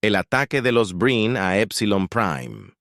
El ataque de los Breen a Epsilon Prime.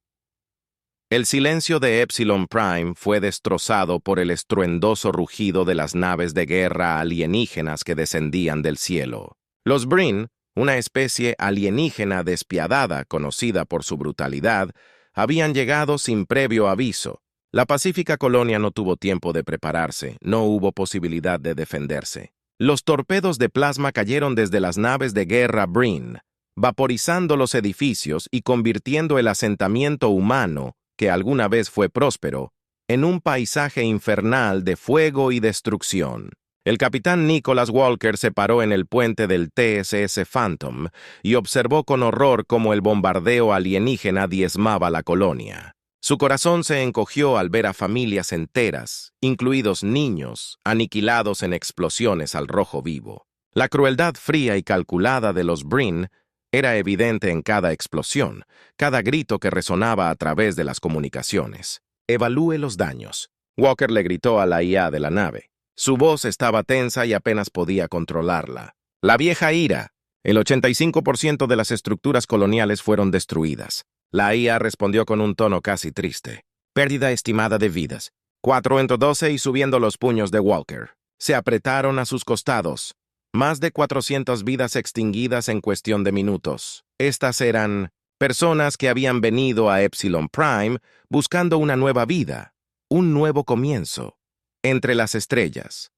El silencio de Epsilon Prime fue destrozado por el estruendoso rugido de las naves de guerra alienígenas que descendían del cielo. Los Breen, una especie alienígena despiadada conocida por su brutalidad, habían llegado sin previo aviso. La pacífica colonia no tuvo tiempo de prepararse, no hubo posibilidad de defenderse. Los torpedos de plasma cayeron desde las naves de guerra Breen, vaporizando los edificios y convirtiendo el asentamiento humano, que alguna vez fue próspero, en un paisaje infernal de fuego y destrucción. El capitán Nicholas Walker se paró en el puente del TSS Phantom y observó con horror cómo el bombardeo alienígena diezmaba la colonia. Su corazón se encogió al ver a familias enteras, incluidos niños, aniquilados en explosiones al rojo vivo. La crueldad fría y calculada de los Breen era evidente en cada explosión, cada grito que resonaba a través de las comunicaciones. «Evalúe los daños», Walker le gritó a la IA de la nave. Su voz estaba tensa y apenas podía controlarla. «La vieja ira. El 85% de las estructuras coloniales fueron destruidas». La IA respondió con un tono casi triste. «Pérdida estimada de vidas. 4 entre 12 y subiendo los puños de Walker. Se apretaron a sus costados. Más de 400 vidas extinguidas en cuestión de minutos. Estas eran personas que habían venido a Epsilon Prime buscando una nueva vida, un nuevo comienzo, entre las estrellas.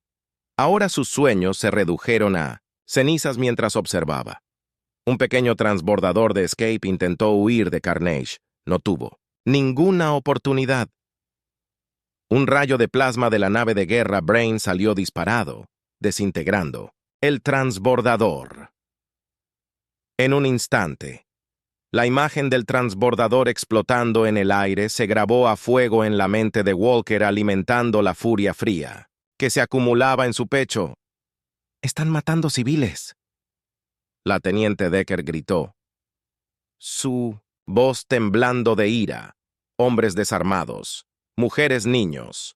Ahora sus sueños se redujeron a cenizas mientras observaba. Un pequeño transbordador de Escape intentó huir de Carnage. No tuvo ninguna oportunidad. Un rayo de plasma de la nave de guerra Brain salió disparado, desintegrando el transbordador. En un instante, la imagen del transbordador explotando en el aire se grabó a fuego en la mente de Walker, alimentando la furia fría que se acumulaba en su pecho. «Están matando civiles», la teniente Decker gritó, su voz temblando de ira. Hombres desarmados, mujeres, niños.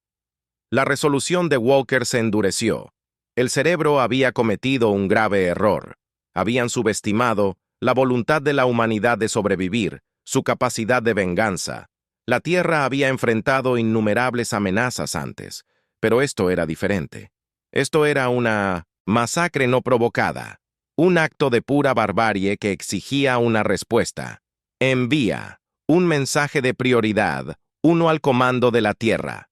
La resolución de Walker se endureció. El cerebro había cometido un grave error. Habían subestimado la voluntad de la humanidad de sobrevivir, su capacidad de venganza. La Tierra había enfrentado innumerables amenazas antes, pero esto era diferente. Esto era una masacre no provocada, un acto de pura barbarie que exigía una respuesta. Envía un mensaje de prioridad, uno al comando de la Tierra.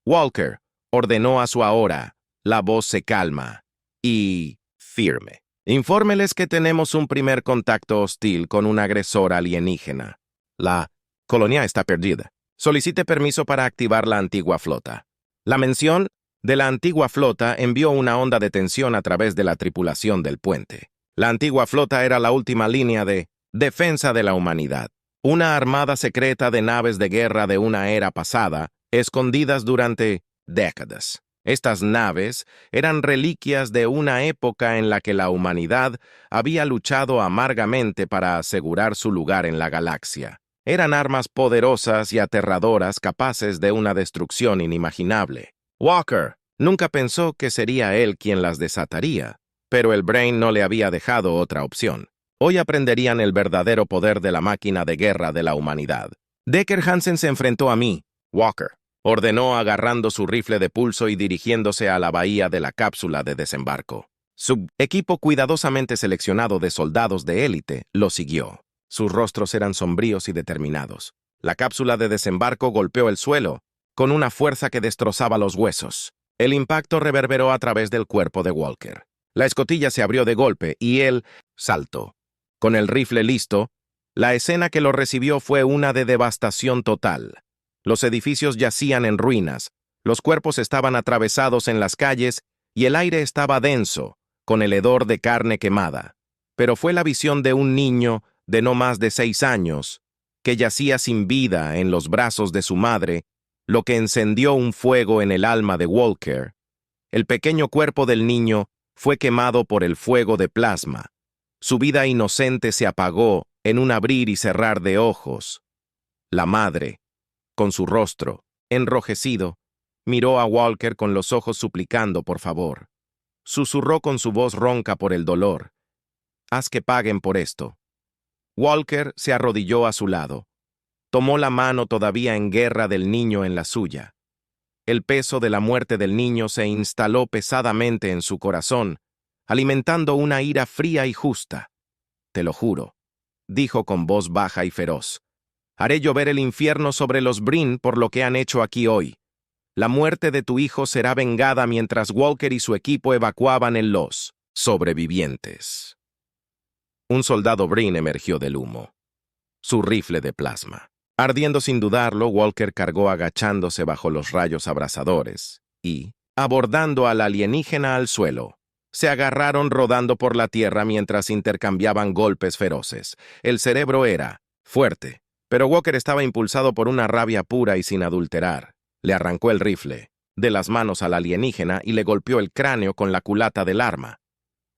Walker ordenó a su ahora. La voz se calma y firme. «Infórmeles que tenemos un primer contacto hostil con un agresor alienígena. La colonia está perdida. Solicite permiso para activar la antigua flota». La mención de la antigua flota envió una onda de tensión a través de la tripulación del puente. La antigua flota era la última línea de defensa de la humanidad. Una armada secreta de naves de guerra de una era pasada, escondidas durante décadas. Estas naves eran reliquias de una época en la que la humanidad había luchado amargamente para asegurar su lugar en la galaxia. Eran armas poderosas y aterradoras capaces de una destrucción inimaginable. Walker nunca pensó que sería él quien las desataría, pero el Brain no le había dejado otra opción. Hoy aprenderían el verdadero poder de la máquina de guerra de la humanidad. «Decker Hansen se enfrentó a mí», Walker ordenó agarrando su rifle de pulso y dirigiéndose a la bahía de la cápsula de desembarco. Su equipo cuidadosamente seleccionado de soldados de élite lo siguió. Sus rostros eran sombríos y determinados. La cápsula de desembarco golpeó el suelo con una fuerza que destrozaba los huesos. El impacto reverberó a través del cuerpo de Walker. La escotilla se abrió de golpe y él saltó. Con el rifle listo, la escena que lo recibió fue una de devastación total. Los edificios yacían en ruinas, los cuerpos estaban atravesados en las calles y el aire estaba denso, con el hedor de carne quemada. Pero fue la visión de un niño de no más de 6 años, que yacía sin vida en los brazos de su madre, lo que encendió un fuego en el alma de Walker. El pequeño cuerpo del niño fue quemado por el fuego de plasma. Su vida inocente se apagó en un abrir y cerrar de ojos. La madre, con su rostro enrojecido, miró a Walker con los ojos suplicando por favor. Susurró con su voz ronca por el dolor: «Haz que paguen por esto». Walker se arrodilló a su lado. Tomó la mano todavía en guerra del niño en la suya. El peso de la muerte del niño se instaló pesadamente en su corazón, alimentando una ira fría y justa. «Te lo juro», dijo con voz baja y feroz. «Haré llover el infierno sobre los Breen por lo que han hecho aquí hoy. La muerte de tu hijo será vengada mientras Walker y su equipo evacuaban en los sobrevivientes». Un soldado Breen emergió del humo. Su rifle de plasma. Ardiendo sin dudarlo, Walker cargó agachándose bajo los rayos abrasadores y, abordando al alienígena al suelo, se agarraron rodando por la tierra mientras intercambiaban golpes feroces. El cerebro era fuerte, pero Walker estaba impulsado por una rabia pura y sin adulterar. Le arrancó el rifle de las manos al alienígena y le golpeó el cráneo con la culata del arma.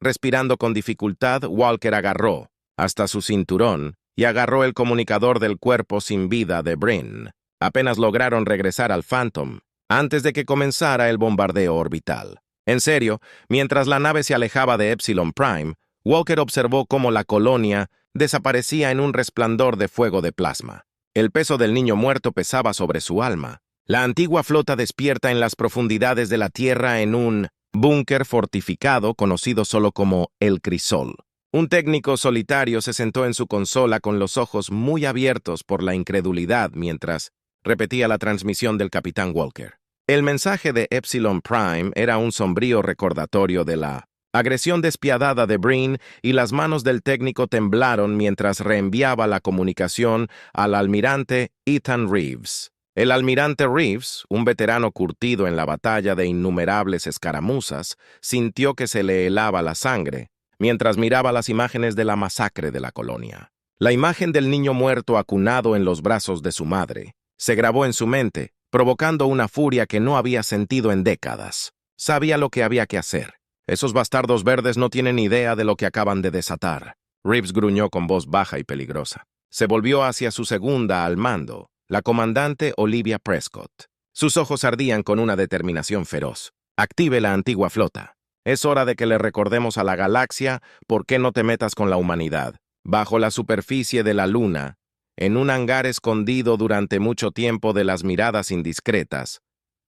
Respirando con dificultad, Walker agarró hasta su cinturón y agarró el comunicador del cuerpo sin vida de Breen. Apenas lograron regresar al Phantom antes de que comenzara el bombardeo orbital. En serio, mientras la nave se alejaba de Epsilon Prime, Walker observó cómo la colonia desaparecía en un resplandor de fuego de plasma. El peso del niño muerto pesaba sobre su alma. La antigua flota despierta en las profundidades de la Tierra en un búnker fortificado conocido solo como El Crisol. Un técnico solitario se sentó en su consola con los ojos muy abiertos por la incredulidad mientras repetía la transmisión del capitán Walker. El mensaje de Epsilon Prime era un sombrío recordatorio de la agresión despiadada de Breen y las manos del técnico temblaron mientras reenviaba la comunicación al almirante Ethan Reeves. El almirante Reeves, un veterano curtido en la batalla de innumerables escaramuzas, sintió que se le helaba la sangre mientras miraba las imágenes de la masacre de la colonia. La imagen del niño muerto acunado en los brazos de su madre se grabó en su mente, provocando una furia que no había sentido en décadas. Sabía lo que había que hacer. Esos bastardos verdes no tienen idea de lo que acaban de desatar. Reeves gruñó con voz baja y peligrosa. Se volvió hacia su segunda al mando, la comandante Olivia Prescott. Sus ojos ardían con una determinación feroz. «Active la antigua flota. Es hora de que le recordemos a la galaxia por qué no te metas con la humanidad. Bajo la superficie de la luna, en un hangar escondido durante mucho tiempo de las miradas indiscretas,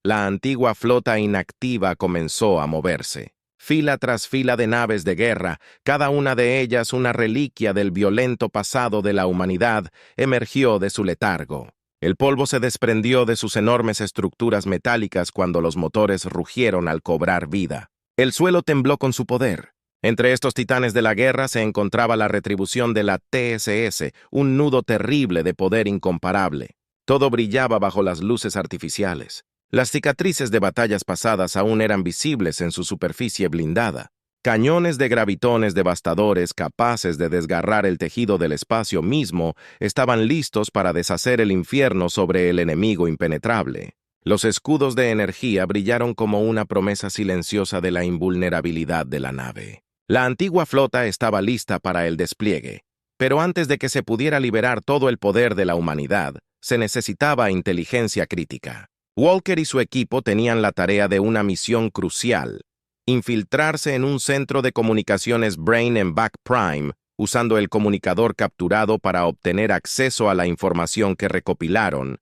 la antigua flota inactiva comenzó a moverse. Fila tras fila de naves de guerra, cada una de ellas una reliquia del violento pasado de la humanidad, emergió de su letargo. El polvo se desprendió de sus enormes estructuras metálicas cuando los motores rugieron al cobrar vida. El suelo tembló con su poder. Entre estos titanes de la guerra se encontraba la retribución de la TSS, un nudo terrible de poder incomparable. Todo brillaba bajo las luces artificiales. Las cicatrices de batallas pasadas aún eran visibles en su superficie blindada. Cañones de gravitones devastadores capaces de desgarrar el tejido del espacio mismo estaban listos para deshacer el infierno sobre el enemigo impenetrable. Los escudos de energía brillaron como una promesa silenciosa de la invulnerabilidad de la nave. La antigua flota estaba lista para el despliegue, pero antes de que se pudiera liberar todo el poder de la humanidad, se necesitaba inteligencia crítica. Walker y su equipo tenían la tarea de una misión crucial: infiltrarse en un centro de comunicaciones Brain en Back Prime, usando el comunicador capturado para obtener acceso a la información que recopilaron.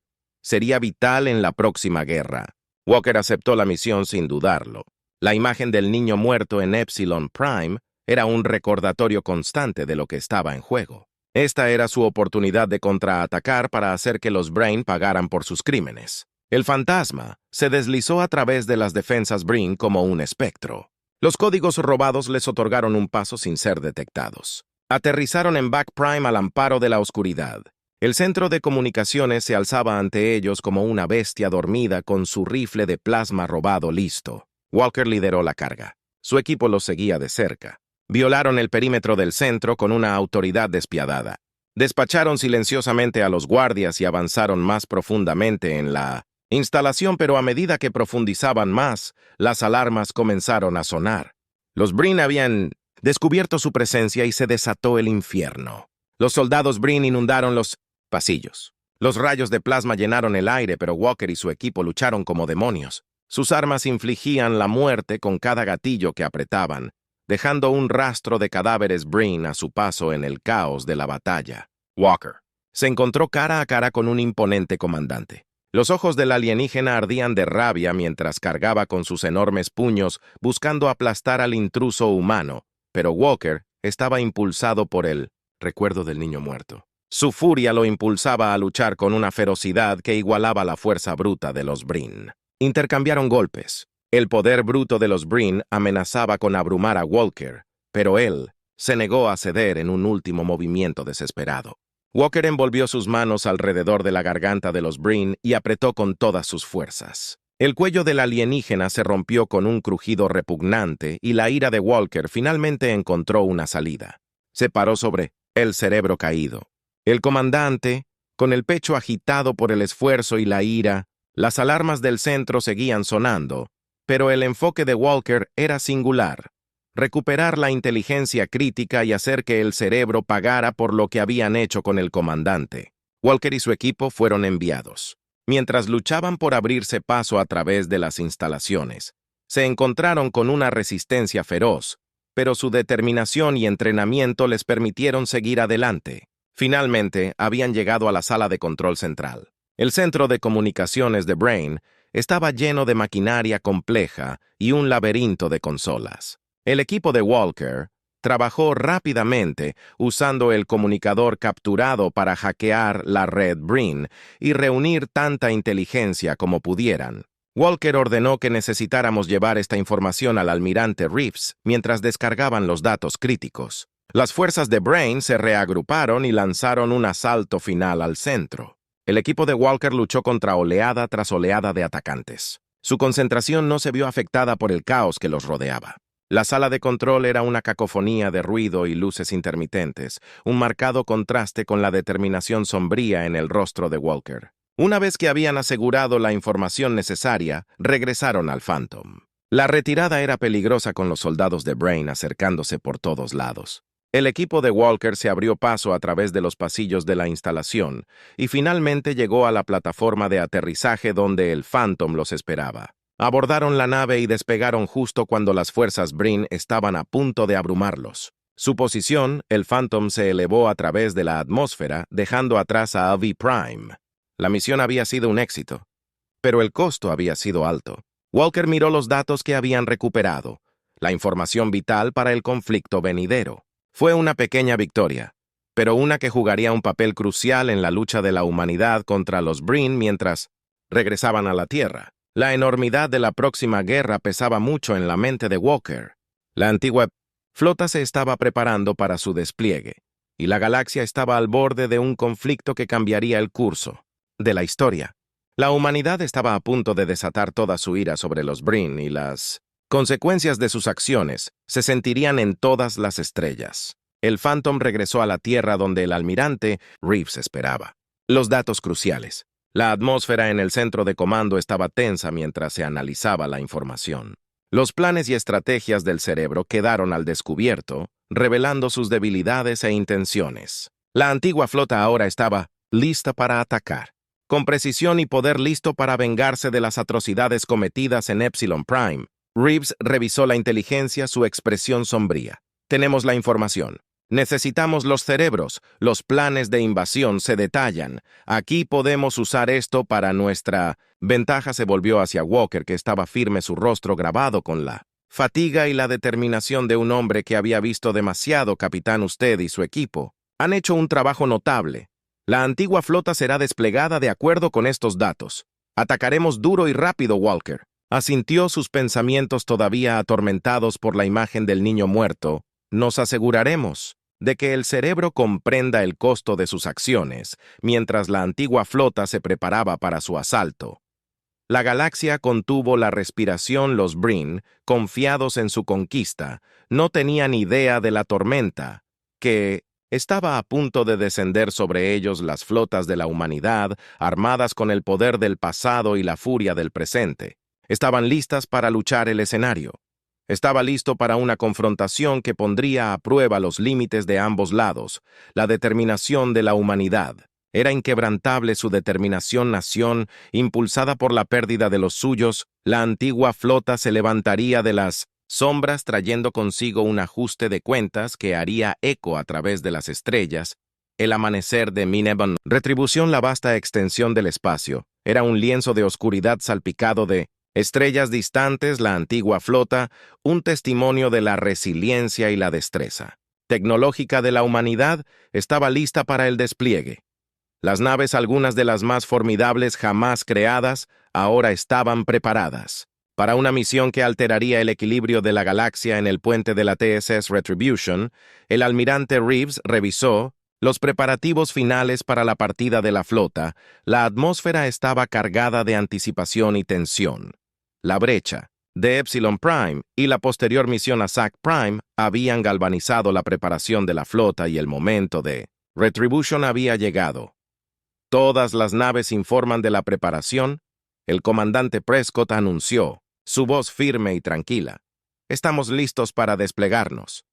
Sería vital en la próxima guerra. Walker aceptó la misión sin dudarlo. La imagen del niño muerto en Epsilon Prime era un recordatorio constante de lo que estaba en juego. Esta era su oportunidad de contraatacar para hacer que los Brain pagaran por sus crímenes. El fantasma se deslizó a través de las defensas Breen como un espectro. Los códigos robados les otorgaron un paso sin ser detectados. Aterrizaron en Back Prime al amparo de la oscuridad. El centro de comunicaciones se alzaba ante ellos como una bestia dormida con su rifle de plasma robado listo. Walker lideró la carga. Su equipo los seguía de cerca. Violaron el perímetro del centro con una autoridad despiadada. Despacharon silenciosamente a los guardias y avanzaron más profundamente en la instalación, pero a medida que profundizaban más, las alarmas comenzaron a sonar. Los Breen habían descubierto su presencia y se desató el infierno. Los soldados Breen inundaron los pasillos. Los rayos de plasma llenaron el aire, pero Walker y su equipo lucharon como demonios. Sus armas infligían la muerte con cada gatillo que apretaban, dejando un rastro de cadáveres Breen a su paso en el caos de la batalla. Walker se encontró cara a cara con un imponente comandante. Los ojos del alienígena ardían de rabia mientras cargaba con sus enormes puños buscando aplastar al intruso humano, pero Walker estaba impulsado por el recuerdo del niño muerto. Su furia lo impulsaba a luchar con una ferocidad que igualaba la fuerza bruta de los Breen. Intercambiaron golpes. El poder bruto de los Breen amenazaba con abrumar a Walker, pero él se negó a ceder en un último movimiento desesperado. Walker envolvió sus manos alrededor de la garganta de los Breen y apretó con todas sus fuerzas. El cuello del alienígena se rompió con un crujido repugnante y la ira de Walker finalmente encontró una salida. Se paró sobre el cerebro caído. El comandante, con el pecho agitado por el esfuerzo y la ira, las alarmas del centro seguían sonando, pero el enfoque de Walker era singular. Recuperar la inteligencia crítica y hacer que el cerebro pagara por lo que habían hecho con el comandante. Walker y su equipo fueron enviados. Mientras luchaban por abrirse paso a través de las instalaciones, se encontraron con una resistencia feroz, pero su determinación y entrenamiento les permitieron seguir adelante. Finalmente, habían llegado a la sala de control central. El centro de comunicaciones de Brain estaba lleno de maquinaria compleja y un laberinto de consolas. El equipo de Walker trabajó rápidamente usando el comunicador capturado para hackear la red Breen y reunir tanta inteligencia como pudieran. Walker ordenó que necesitáramos llevar esta información al almirante Reeves mientras descargaban los datos críticos. Las fuerzas de Brain se reagruparon y lanzaron un asalto final al centro. El equipo de Walker luchó contra oleada tras oleada de atacantes. Su concentración no se vio afectada por el caos que los rodeaba. La sala de control era una cacofonía de ruido y luces intermitentes, un marcado contraste con la determinación sombría en el rostro de Walker. Una vez que habían asegurado la información necesaria, regresaron al Phantom. La retirada era peligrosa con los soldados de Brain acercándose por todos lados. El equipo de Walker se abrió paso a través de los pasillos de la instalación y finalmente llegó a la plataforma de aterrizaje donde el Phantom los esperaba. Abordaron la nave y despegaron justo cuando las fuerzas Breen estaban a punto de abrumarlos. Su posición, el Phantom se elevó a través de la atmósfera, dejando atrás a Avi Prime. La misión había sido un éxito, pero el costo había sido alto. Walker miró los datos que habían recuperado, la información vital para el conflicto venidero. Fue una pequeña victoria, pero una que jugaría un papel crucial en la lucha de la humanidad contra los Breen mientras regresaban a la Tierra. La enormidad de la próxima guerra pesaba mucho en la mente de Walker. La antigua flota se estaba preparando para su despliegue, y la galaxia estaba al borde de un conflicto que cambiaría el curso de la historia. La humanidad estaba a punto de desatar toda su ira sobre los Breen y las consecuencias de sus acciones se sentirían en todas las estrellas. El Phantom regresó a la Tierra donde el almirante Reeves esperaba. Los datos cruciales. La atmósfera en el centro de comando estaba tensa mientras se analizaba la información. Los planes y estrategias del cerebro quedaron al descubierto, revelando sus debilidades e intenciones. La antigua flota ahora estaba lista para atacar, con precisión y poder listo para vengarse de las atrocidades cometidas en Epsilon Prime. Reeves revisó la inteligencia, su expresión sombría. Tenemos la información. Necesitamos los cerebros. Los planes de invasión se detallan. Aquí podemos usar esto para nuestra ventaja. Se volvió hacia Walker, que estaba firme, su rostro grabado con la fatiga y la determinación de un hombre que había visto demasiado. Capitán, usted y su equipo han hecho un trabajo notable. La antigua flota será desplegada de acuerdo con estos datos. Atacaremos duro y rápido, Walker. Asintió, sus pensamientos todavía atormentados por la imagen del niño muerto. Nos aseguraremos de que el cerebro comprenda el costo de sus acciones, mientras la antigua flota se preparaba para su asalto. La galaxia contuvo la respiración. Los Breen, confiados en su conquista, no tenían idea de la tormenta, que estaba a punto de descender sobre ellos. Las flotas de la humanidad, armadas con el poder del pasado y la furia del presente, estaban listas para luchar el escenario. Estaba listo para una confrontación que pondría a prueba los límites de ambos lados. La determinación de la humanidad. Era inquebrantable su determinación, impulsada por la pérdida de los suyos. La antigua flota se levantaría de las sombras trayendo consigo un ajuste de cuentas que haría eco a través de las estrellas, el amanecer de Minebon. Retribución, la vasta extensión del espacio. Era un lienzo de oscuridad salpicado de estrellas distantes, la antigua flota, un testimonio de la resiliencia y la destreza tecnológica de la humanidad, estaba lista para el despliegue. Las naves, algunas de las más formidables jamás creadas, ahora estaban preparadas para una misión que alteraría el equilibrio de la galaxia en el puente de la TSS Retribution. El almirante Reeves revisó los preparativos finales para la partida de la flota. La atmósfera estaba cargada de anticipación y tensión. La brecha de Epsilon Prime y la posterior misión a Zack Prime habían galvanizado la preparación de la flota y el momento de Retribution había llegado. Todas las naves informan de la preparación. El comandante Prescott anunció, su voz firme y tranquila. Estamos listos para desplegarnos.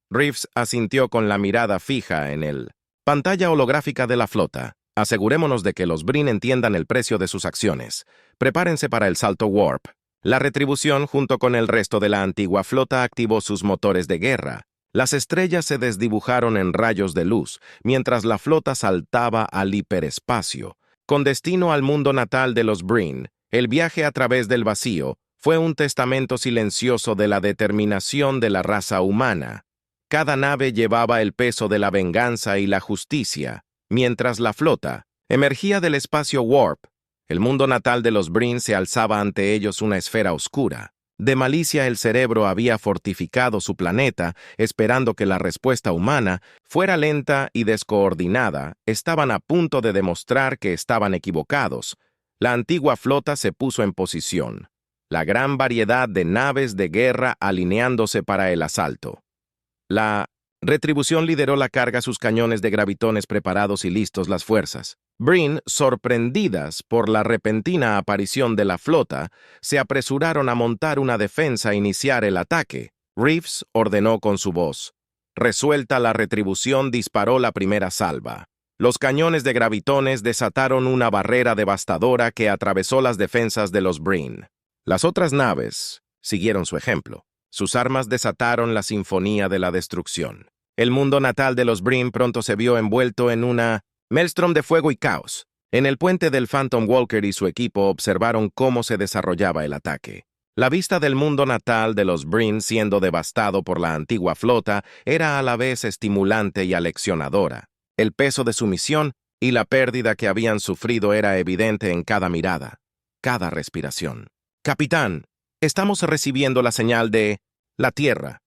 Reeves asintió con la mirada fija en el pantalla holográfica de la flota. Asegurémonos de que los Brin entiendan el precio de sus acciones. Prepárense para el salto Warp. La Retribución, junto con el resto de la antigua flota, activó sus motores de guerra. Las estrellas se desdibujaron en rayos de luz, mientras la flota saltaba al hiperespacio. Con destino al mundo natal de los Brin, el viaje a través del vacío fue un testamento silencioso de la determinación de la raza humana. Cada nave llevaba el peso de la venganza y la justicia, mientras la flota emergía del espacio Warp. El mundo natal de los Brin se alzaba ante ellos una esfera oscura. De malicia el cerebro había fortificado su planeta, esperando que la respuesta humana fuera lenta y descoordinada. Estaban a punto de demostrar que estaban equivocados. La antigua flota se puso en posición. La gran variedad de naves de guerra alineándose para el asalto. La Retribución lideró la carga, sus cañones de gravitones preparados y listos. Las fuerzas Brin, sorprendidas por la repentina aparición de la flota, se apresuraron a montar una defensa e iniciar el ataque. Reeves ordenó con su voz. Resuelta, la Retribución disparó la primera salva. Los cañones de gravitones desataron una barrera devastadora que atravesó las defensas de los Brin. Las otras naves siguieron su ejemplo. Sus armas desataron la sinfonía de la destrucción. El mundo natal de los Brin pronto se vio envuelto en una maelstrom de fuego y caos. En el puente del Phantom Walker y su equipo observaron cómo se desarrollaba el ataque. La vista del mundo natal de los Brin siendo devastado por la antigua flota era a la vez estimulante y aleccionadora. El peso de su misión y la pérdida que habían sufrido era evidente en cada mirada, cada respiración. «Capitán, estamos recibiendo la señal de la Tierra»,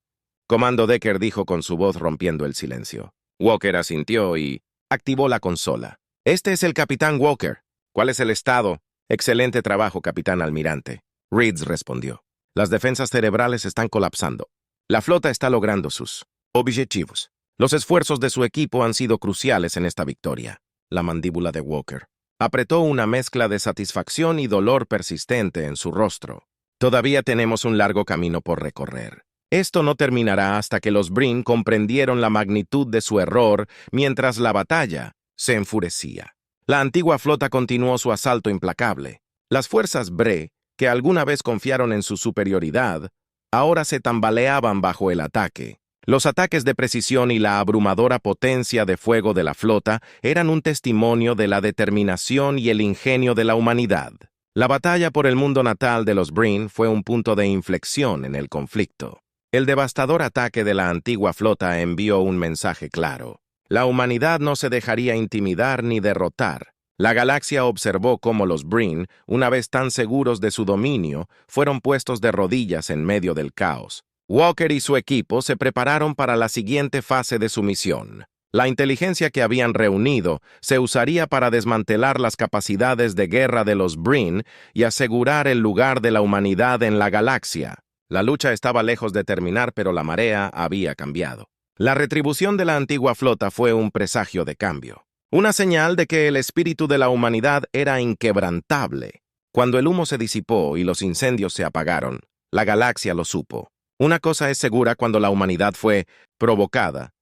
Comando Decker dijo con su voz rompiendo el silencio. Walker asintió y activó la consola. «Este es el Capitán Walker. ¿Cuál es el estado?» «Excelente trabajo, Capitán Almirante», Reeves respondió. «Las defensas cerebrales están colapsando. La flota está logrando sus objetivos. Los esfuerzos de su equipo han sido cruciales en esta victoria». La mandíbula de Walker apretó, una mezcla de satisfacción y dolor persistente en su rostro. «Todavía tenemos un largo camino por recorrer. Esto no terminará hasta que los Brin comprendieron la magnitud de su error mientras la batalla se enfurecía. La antigua flota continuó su asalto implacable. Las fuerzas Bre, que alguna vez confiaron en su superioridad, ahora se tambaleaban bajo el ataque. Los ataques de precisión y la abrumadora potencia de fuego de la flota eran un testimonio de la determinación y el ingenio de la humanidad. La batalla por el mundo natal de los Brin fue un punto de inflexión en el conflicto. El devastador ataque de la antigua flota envió un mensaje claro. La humanidad no se dejaría intimidar ni derrotar. La galaxia observó cómo los Brin, una vez tan seguros de su dominio, fueron puestos de rodillas en medio del caos. Walker y su equipo se prepararon para la siguiente fase de su misión. La inteligencia que habían reunido se usaría para desmantelar las capacidades de guerra de los Brin y asegurar el lugar de la humanidad en la galaxia. La lucha estaba lejos de terminar, pero la marea había cambiado. La retribución de la antigua flota fue un presagio de cambio, una señal de que el espíritu de la humanidad era inquebrantable. Cuando el humo se disipó y los incendios se apagaron, la galaxia lo supo. Una cosa es segura: cuando la humanidad fue provocada,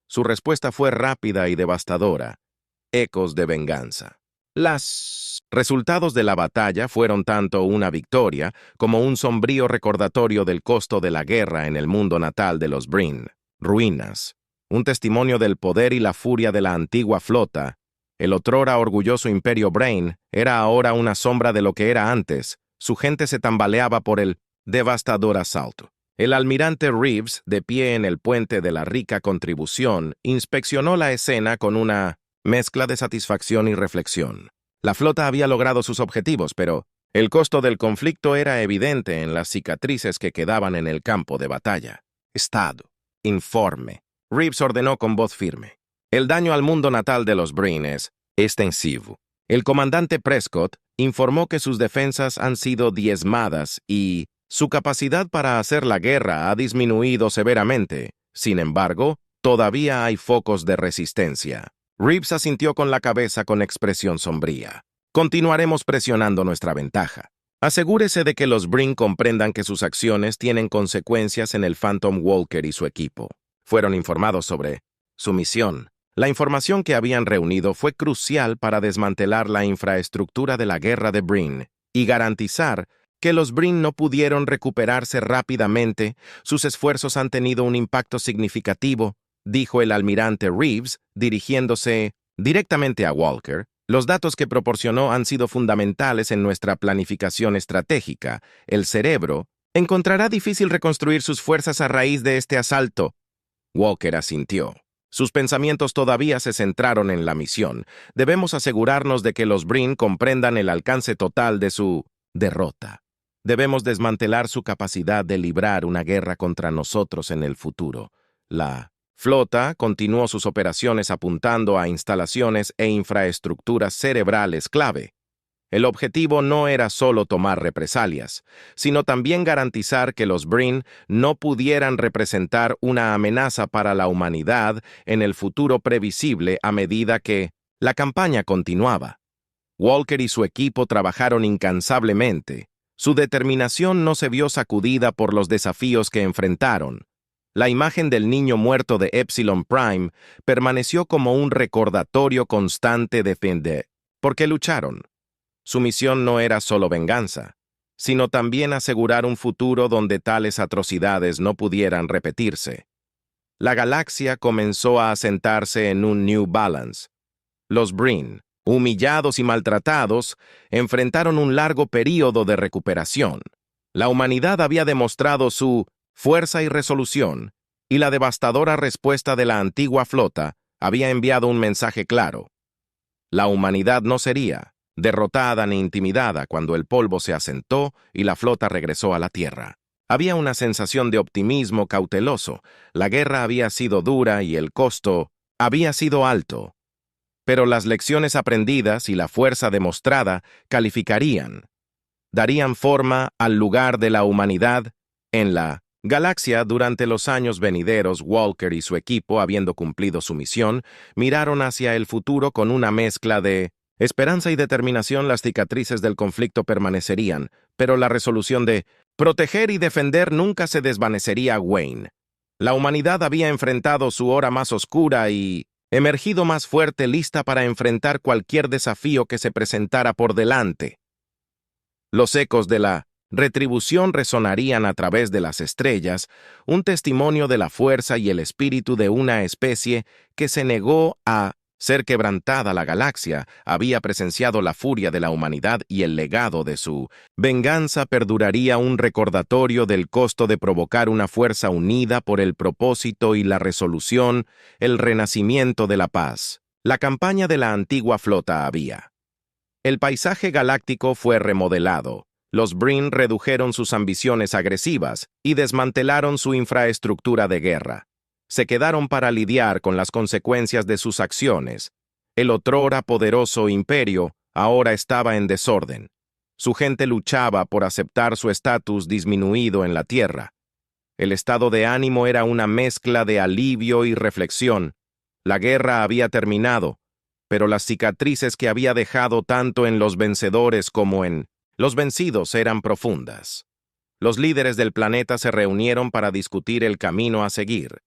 su respuesta fue rápida y devastadora. Ecos de venganza. Las Resultados de la batalla fueron tanto una victoria como un sombrío recordatorio del costo de la guerra en el mundo natal de los Breen. Ruinas. Un testimonio del poder y la furia de la antigua flota. El otrora orgulloso imperio Brain era ahora una sombra de lo que era antes. Su gente se tambaleaba por el devastador asalto. El almirante Reeves, de pie en el puente de la rica contribución, inspeccionó la escena con una mezcla de satisfacción y reflexión. La flota había logrado sus objetivos, pero el costo del conflicto era evidente en las cicatrices que quedaban en el campo de batalla. Estado. Informe. Reeves ordenó con voz firme. El daño al mundo natal de los Breen es extensivo. El comandante Prescott informó que sus defensas han sido diezmadas y su capacidad para hacer la guerra ha disminuido severamente. Sin embargo, todavía hay focos de resistencia. Reeves asintió con la cabeza con expresión sombría. Continuaremos presionando nuestra ventaja. Asegúrese de que los Breen comprendan que sus acciones tienen consecuencias en el Phantom Walker y su equipo. Fueron informados sobre su misión. La información que habían reunido fue crucial para desmantelar la infraestructura de la guerra de Breen y garantizar que los Breen no pudieron recuperarse rápidamente. Sus esfuerzos han tenido un impacto significativo, dijo el almirante Reeves, dirigiéndose directamente a Walker. Los datos que proporcionó han sido fundamentales en nuestra planificación estratégica. El cerebro encontrará difícil reconstruir sus fuerzas a raíz de este asalto. Walker asintió. Sus pensamientos todavía se centraron en la misión. Debemos asegurarnos de que los Breen comprendan el alcance total de su derrota. Debemos desmantelar su capacidad de librar una guerra contra nosotros en el futuro. La flota continuó sus operaciones apuntando a instalaciones e infraestructuras cerebrales clave. El objetivo no era solo tomar represalias, sino también garantizar que los Breen no pudieran representar una amenaza para la humanidad en el futuro previsible a medida que la campaña continuaba. Walker y su equipo trabajaron incansablemente. Su determinación no se vio sacudida por los desafíos que enfrentaron. La imagen del niño muerto de Epsilon Prime permaneció como un recordatorio constante de por qué lucharon. Su misión no era solo venganza, sino también asegurar un futuro donde tales atrocidades no pudieran repetirse. La galaxia comenzó a asentarse en un New Balance. Los Breen, humillados y maltratados, enfrentaron un largo período de recuperación. La humanidad había demostrado su fuerza y resolución, y la devastadora respuesta de la antigua flota había enviado un mensaje claro. La humanidad no sería derrotada ni intimidada cuando el polvo se asentó y la flota regresó a la Tierra. Había una sensación de optimismo cauteloso. La guerra había sido dura y el costo había sido alto. Pero las lecciones aprendidas y la fuerza demostrada calificarían, darían forma al lugar de la humanidad en la galaxia. Durante los años venideros. Walker y su equipo, habiendo cumplido su misión, miraron hacia el futuro con una mezcla de esperanza y determinación. Las cicatrices del conflicto permanecerían, pero la resolución de proteger y defender nunca se desvanecería. Wayne. La humanidad había enfrentado su hora más oscura y emergido más fuerte, lista para enfrentar cualquier desafío que se presentara por delante. Los ecos de la retribución resonarían a través de las estrellas, un testimonio de la fuerza y el espíritu de una especie que se negó a ser quebrantada. La galaxia había presenciado la furia de la humanidad y el legado de su venganza perduraría, un recordatorio del costo de provocar una fuerza unida por el propósito y la resolución, el renacimiento de la paz. La campaña de la antigua flota había. El paisaje galáctico fue remodelado. Los Breen redujeron sus ambiciones agresivas y desmantelaron su infraestructura de guerra. Se quedaron para lidiar con las consecuencias de sus acciones. El otrora poderoso imperio ahora estaba en desorden. Su gente luchaba por aceptar su estatus disminuido en la Tierra. El estado de ánimo era una mezcla de alivio y reflexión. La guerra había terminado, pero las cicatrices que había dejado tanto en los vencedores como en los vencidos eran profundas. Los líderes del planeta se reunieron para discutir el camino a seguir,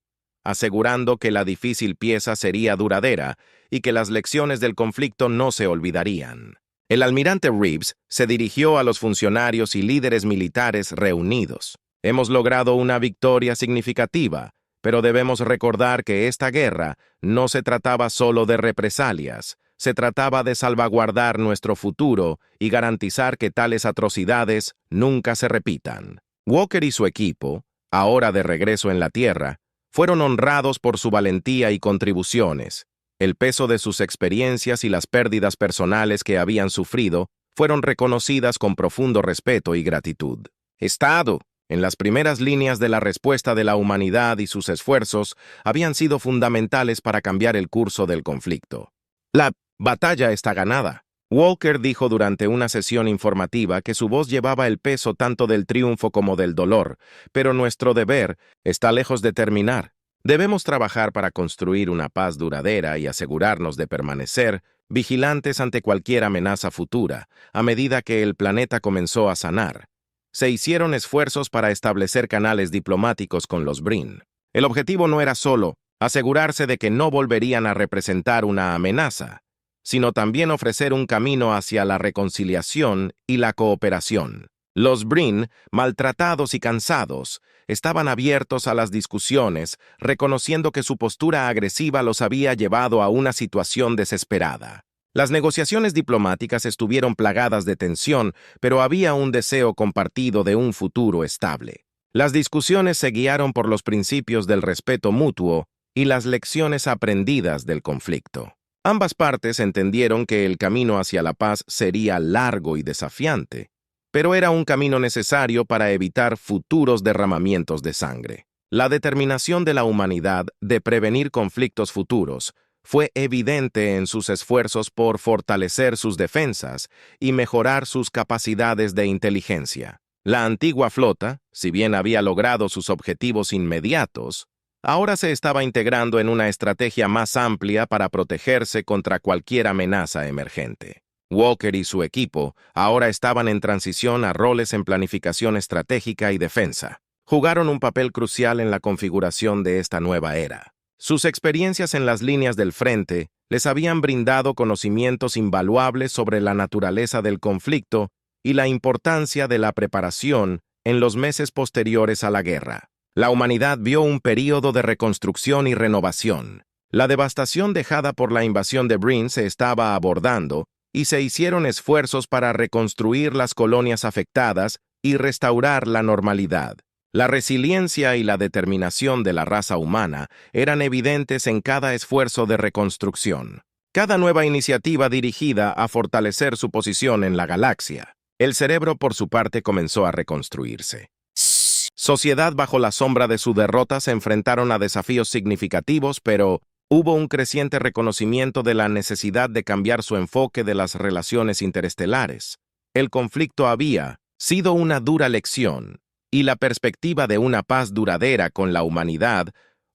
asegurando que la difícil pieza sería duradera y que las lecciones del conflicto no se olvidarían. El almirante Reeves se dirigió a los funcionarios y líderes militares reunidos. Hemos logrado una victoria significativa, pero debemos recordar que esta guerra no se trataba solo de represalias, se trataba de salvaguardar nuestro futuro y garantizar que tales atrocidades nunca se repitan. Walker y su equipo, ahora de regreso en la Tierra, fueron honrados por su valentía y contribuciones. El peso de sus experiencias y las pérdidas personales que habían sufrido fueron reconocidas con profundo respeto y gratitud. Estado, en las primeras líneas de la respuesta de la humanidad y sus esfuerzos habían sido fundamentales para cambiar el curso del conflicto. La batalla está ganada. Walker dijo durante una sesión informativa que su voz llevaba el peso tanto del triunfo como del dolor, pero nuestro deber está lejos de terminar. Debemos trabajar para construir una paz duradera y asegurarnos de permanecer vigilantes ante cualquier amenaza futura, a medida que el planeta comenzó a sanar. Se hicieron esfuerzos para establecer canales diplomáticos con los Brin. El objetivo no era solo asegurarse de que no volverían a representar una amenaza, sino también ofrecer un camino hacia la reconciliación y la cooperación. Los Brin, maltratados y cansados, estaban abiertos a las discusiones, reconociendo que su postura agresiva los había llevado a una situación desesperada. Las negociaciones diplomáticas estuvieron plagadas de tensión, pero había un deseo compartido de un futuro estable. Las discusiones se guiaron por los principios del respeto mutuo y las lecciones aprendidas del conflicto. Ambas partes entendieron que el camino hacia la paz sería largo y desafiante, pero era un camino necesario para evitar futuros derramamientos de sangre. La determinación de la humanidad de prevenir conflictos futuros fue evidente en sus esfuerzos por fortalecer sus defensas y mejorar sus capacidades de inteligencia. La antigua flota, si bien había logrado sus objetivos inmediatos, ahora se estaba integrando en una estrategia más amplia para protegerse contra cualquier amenaza emergente. Walker y su equipo ahora estaban en transición a roles en planificación estratégica y defensa. Jugaron un papel crucial en la configuración de esta nueva era. Sus experiencias en las líneas del frente les habían brindado conocimientos invaluables sobre la naturaleza del conflicto y la importancia de la preparación en los meses posteriores a la guerra. La humanidad vio un período de reconstrucción y renovación. La devastación dejada por la invasión de Brin se estaba abordando y se hicieron esfuerzos para reconstruir las colonias afectadas y restaurar la normalidad. La resiliencia y la determinación de la raza humana eran evidentes en cada esfuerzo de reconstrucción. Cada nueva iniciativa dirigida a fortalecer su posición en la galaxia. El cerebro, por su parte, comenzó a reconstruirse. Sociedad bajo la sombra de su derrota se enfrentaron a desafíos significativos, pero hubo un creciente reconocimiento de la necesidad de cambiar su enfoque de las relaciones interestelares. El conflicto había sido una dura lección, y la perspectiva de una paz duradera con la humanidad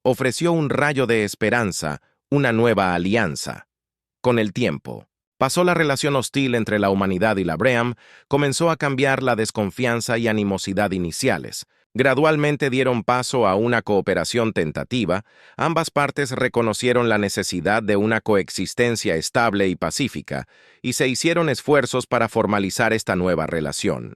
ofreció un rayo de esperanza, una nueva alianza. Con el tiempo, pasó la relación hostil entre la humanidad y la Bream, comenzó a cambiar la desconfianza y animosidad iniciales. Gradualmente dieron paso a una cooperación tentativa, ambas partes reconocieron la necesidad de una coexistencia estable y pacífica, y se hicieron esfuerzos para formalizar esta nueva relación.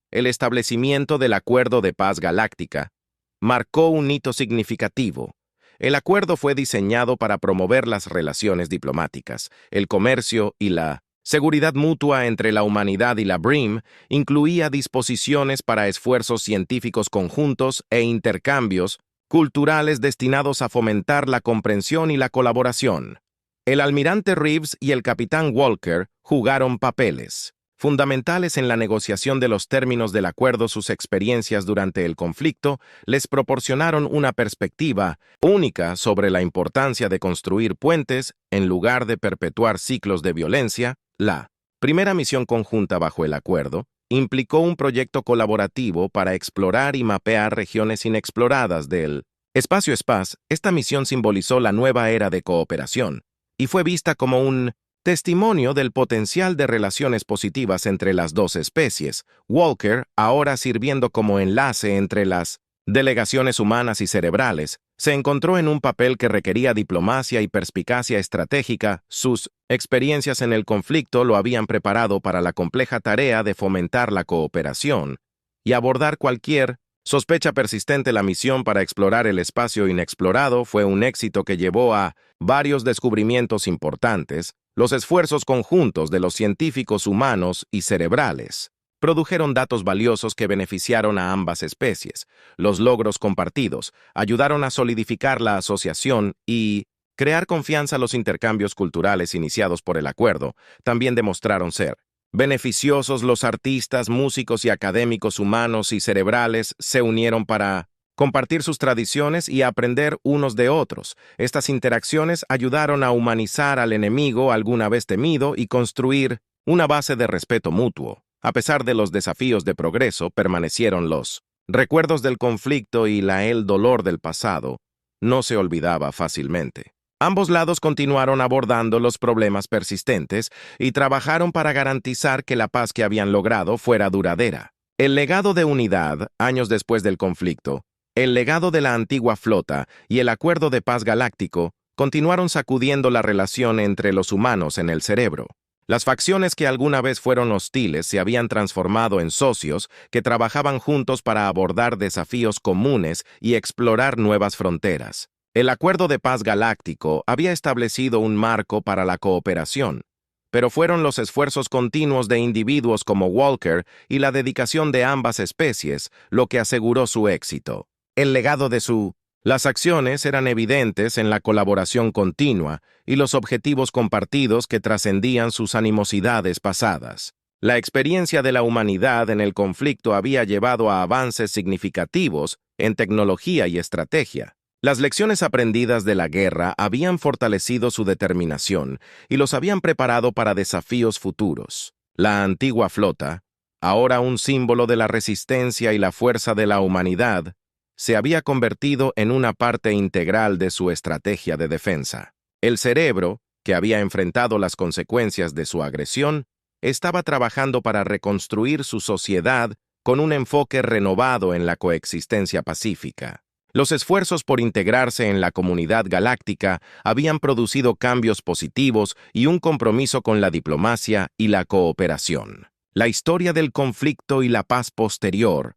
El establecimiento del Acuerdo de Paz Galáctica marcó un hito significativo. El acuerdo fue diseñado para promover las relaciones diplomáticas, el comercio y la seguridad mutua entre la humanidad y la Brim, incluía disposiciones para esfuerzos científicos conjuntos e intercambios culturales destinados a fomentar la comprensión y la colaboración. El almirante Reeves y el capitán Walker jugaron papeles fundamentales en la negociación de los términos del acuerdo. Sus experiencias durante el conflicto les proporcionaron una perspectiva única sobre la importancia de construir puentes en lugar de perpetuar ciclos de violencia. La primera misión conjunta bajo el acuerdo implicó un proyecto colaborativo para explorar y mapear regiones inexploradas del espacio-espacio. Esta misión simbolizó la nueva era de cooperación y fue vista como un testimonio del potencial de relaciones positivas entre las dos especies. Walker, ahora sirviendo como enlace entre las delegaciones humanas y cerebrales, Se encontró en un papel que requería diplomacia y perspicacia estratégica. Sus experiencias en el conflicto lo habían preparado para la compleja tarea de fomentar la cooperación y abordar cualquier sospecha persistente. La misión para explorar el espacio inexplorado fue un éxito que llevó a varios descubrimientos importantes. Los esfuerzos conjuntos de los científicos humanos y cerebrales produjeron datos valiosos que beneficiaron a ambas especies. Los logros compartidos ayudaron a solidificar la asociación y crear confianza. Los intercambios culturales iniciados por el acuerdo también demostraron ser beneficiosos. Los artistas, músicos y académicos humanos y cerebrales se unieron para compartir sus tradiciones y aprender unos de otros. Estas interacciones ayudaron a humanizar al enemigo alguna vez temido y construir una base de respeto mutuo. A pesar de los desafíos de progreso, permanecieron los recuerdos del conflicto y el dolor del pasado. No se olvidaba fácilmente. Ambos lados continuaron abordando los problemas persistentes y trabajaron para garantizar que la paz que habían logrado fuera duradera. El legado de unidad, años después del conflicto, el legado de la antigua flota y el acuerdo de paz galáctico continuaron sacudiendo la relación entre los humanos en el cerebro. Las facciones que alguna vez fueron hostiles se habían transformado en socios que trabajaban juntos para abordar desafíos comunes y explorar nuevas fronteras. El Acuerdo de Paz Galáctico había establecido un marco para la cooperación, pero fueron los esfuerzos continuos de individuos como Walker y la dedicación de ambas especies lo que aseguró su éxito. El legado de las acciones eran evidentes en la colaboración continua y los objetivos compartidos que trascendían sus animosidades pasadas. La experiencia de la humanidad en el conflicto había llevado a avances significativos en tecnología y estrategia. Las lecciones aprendidas de la guerra habían fortalecido su determinación y los habían preparado para desafíos futuros. La antigua flota, ahora un símbolo de la resistencia y la fuerza de la humanidad, se había convertido en una parte integral de su estrategia de defensa. El cerebro, que había enfrentado las consecuencias de su agresión, estaba trabajando para reconstruir su sociedad con un enfoque renovado en la coexistencia pacífica. Los esfuerzos por integrarse en la comunidad galáctica habían producido cambios positivos y un compromiso con la diplomacia y la cooperación. La historia del conflicto y la paz posterior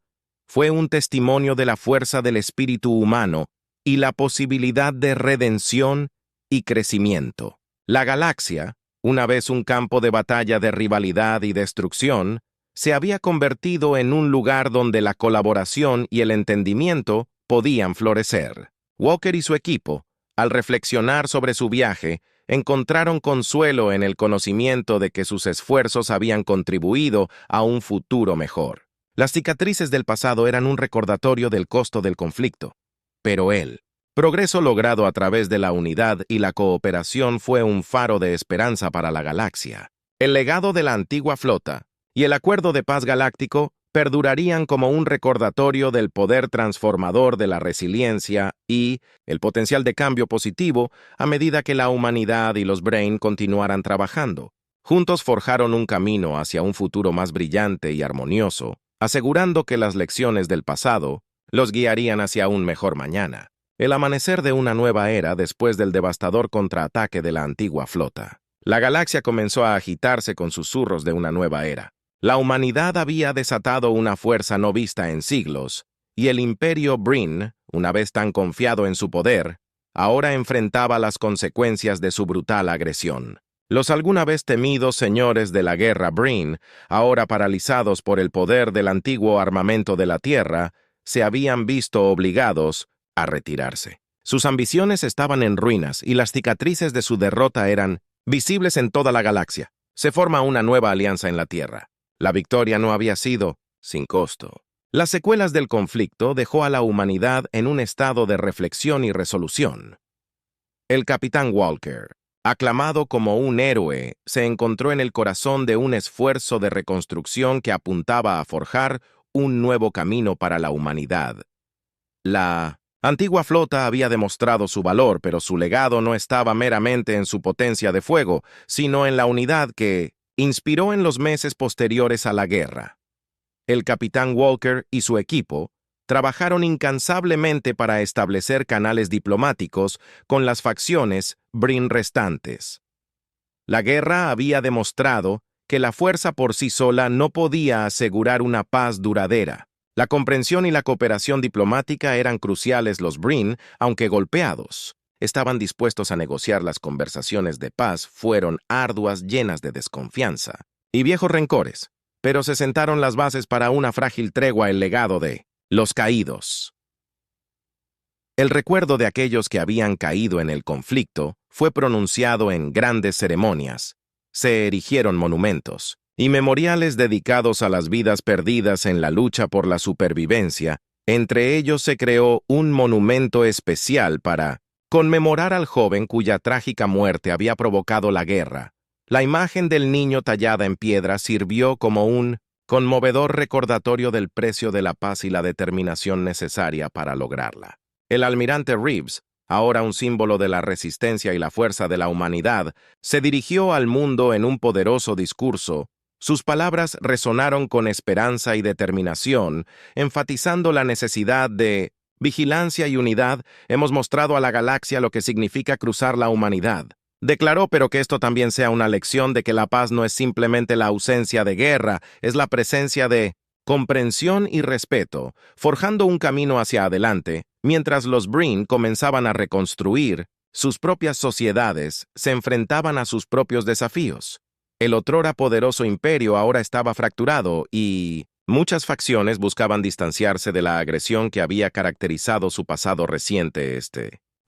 fue un testimonio de la fuerza del espíritu humano y la posibilidad de redención y crecimiento. La galaxia, una vez un campo de batalla de rivalidad y destrucción, se había convertido en un lugar donde la colaboración y el entendimiento podían florecer. Walker y su equipo, al reflexionar sobre su viaje, encontraron consuelo en el conocimiento de que sus esfuerzos habían contribuido a un futuro mejor. Las cicatrices del pasado eran un recordatorio del costo del conflicto, pero el progreso logrado a través de la unidad y la cooperación fue un faro de esperanza para la galaxia. El legado de la antigua flota y el Acuerdo de Paz Galáctico perdurarían como un recordatorio del poder transformador de la resiliencia y el potencial de cambio positivo a medida que la humanidad y los Brain continuaran trabajando. Juntos forjaron un camino hacia un futuro más brillante y armonioso, asegurando que las lecciones del pasado los guiarían hacia un mejor mañana. El amanecer de una nueva era después del devastador contraataque de la antigua flota. La galaxia comenzó a agitarse con susurros de una nueva era. La humanidad había desatado una fuerza no vista en siglos, y el imperio Brin, una vez tan confiado en su poder, ahora enfrentaba las consecuencias de su brutal agresión. Los alguna vez temidos señores de la guerra Brin, ahora paralizados por el poder del antiguo armamento de la Tierra, se habían visto obligados a retirarse. Sus ambiciones estaban en ruinas y las cicatrices de su derrota eran visibles en toda la galaxia. Se forma una nueva alianza en la Tierra. La victoria no había sido sin costo. Las secuelas del conflicto dejó a la humanidad en un estado de reflexión y resolución. El capitán Walker, aclamado como un héroe, se encontró en el corazón de un esfuerzo de reconstrucción que apuntaba a forjar un nuevo camino para la humanidad. La antigua flota había demostrado su valor, pero su legado no estaba meramente en su potencia de fuego, sino en la unidad que inspiró en los meses posteriores a la guerra. El capitán Walker y su equipo trabajaron incansablemente para establecer canales diplomáticos con las facciones Breen restantes. La guerra había demostrado que la fuerza por sí sola no podía asegurar una paz duradera. La comprensión y la cooperación diplomática eran cruciales. Los Breen, aunque golpeados, estaban dispuestos a negociar. Las conversaciones de paz fueron arduas, llenas de desconfianza y viejos rencores, pero se sentaron las bases para una frágil tregua. El legado de los caídos. El recuerdo de aquellos que habían caído en el conflicto fue pronunciado en grandes ceremonias. Se erigieron monumentos y memoriales dedicados a las vidas perdidas en la lucha por la supervivencia. Entre ellos se creó un monumento especial para conmemorar al joven cuya trágica muerte había provocado la guerra. La imagen del niño tallada en piedra sirvió como un conmovedor recordatorio del precio de la paz y la determinación necesaria para lograrla. El almirante Reeves, ahora un símbolo de la resistencia y la fuerza de la humanidad, se dirigió al mundo en un poderoso discurso. Sus palabras resonaron con esperanza y determinación, enfatizando la necesidad de vigilancia y unidad. Hemos mostrado a la galaxia lo que significa cruzar la humanidad. Declaró, pero que esto también sea una lección de que la paz no es simplemente la ausencia de guerra, es la presencia de comprensión y respeto, forjando un camino hacia adelante. Mientras los Breen comenzaban a reconstruir sus propias sociedades, se enfrentaban a sus propios desafíos. El otrora poderoso imperio ahora estaba fracturado y muchas facciones buscaban distanciarse de la agresión que había caracterizado su pasado reciente.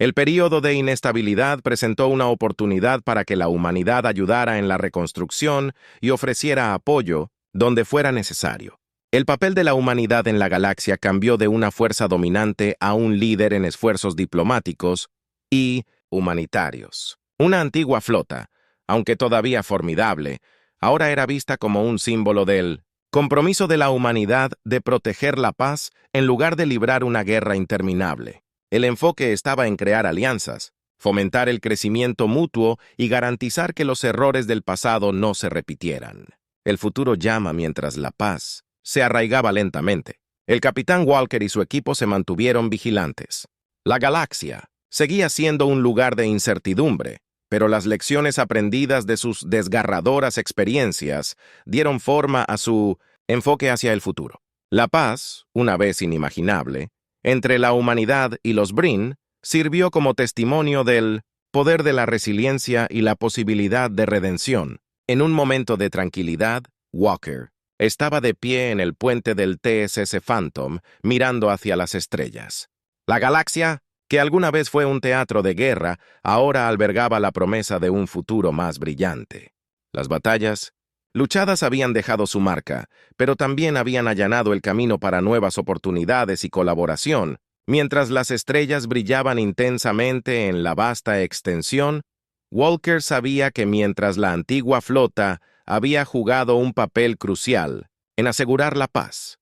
El período de inestabilidad presentó una oportunidad para que la humanidad ayudara en la reconstrucción y ofreciera apoyo donde fuera necesario. El papel de la humanidad en la galaxia cambió de una fuerza dominante a un líder en esfuerzos diplomáticos y humanitarios. Una antigua flota, aunque todavía formidable, ahora era vista como un símbolo del compromiso de la humanidad de proteger la paz en lugar de librar una guerra interminable. El enfoque estaba en crear alianzas, fomentar el crecimiento mutuo y garantizar que los errores del pasado no se repitieran. El futuro llama mientras la paz se arraigaba lentamente. El capitán Walker y su equipo se mantuvieron vigilantes. La galaxia seguía siendo un lugar de incertidumbre, pero las lecciones aprendidas de sus desgarradoras experiencias dieron forma a su enfoque hacia el futuro. La paz, una vez inimaginable, entre la humanidad y los Breen, sirvió como testimonio del poder de la resiliencia y la posibilidad de redención. En un momento de tranquilidad, Walker estaba de pie en el puente del TSS Phantom, mirando hacia las estrellas. La galaxia, que alguna vez fue un teatro de guerra, ahora albergaba la promesa de un futuro más brillante. Las batallas luchadas habían dejado su marca, pero también habían allanado el camino para nuevas oportunidades y colaboración. Mientras las estrellas brillaban intensamente en la vasta extensión, Walker sabía que mientras la antigua flota había jugado un papel crucial en asegurar la paz,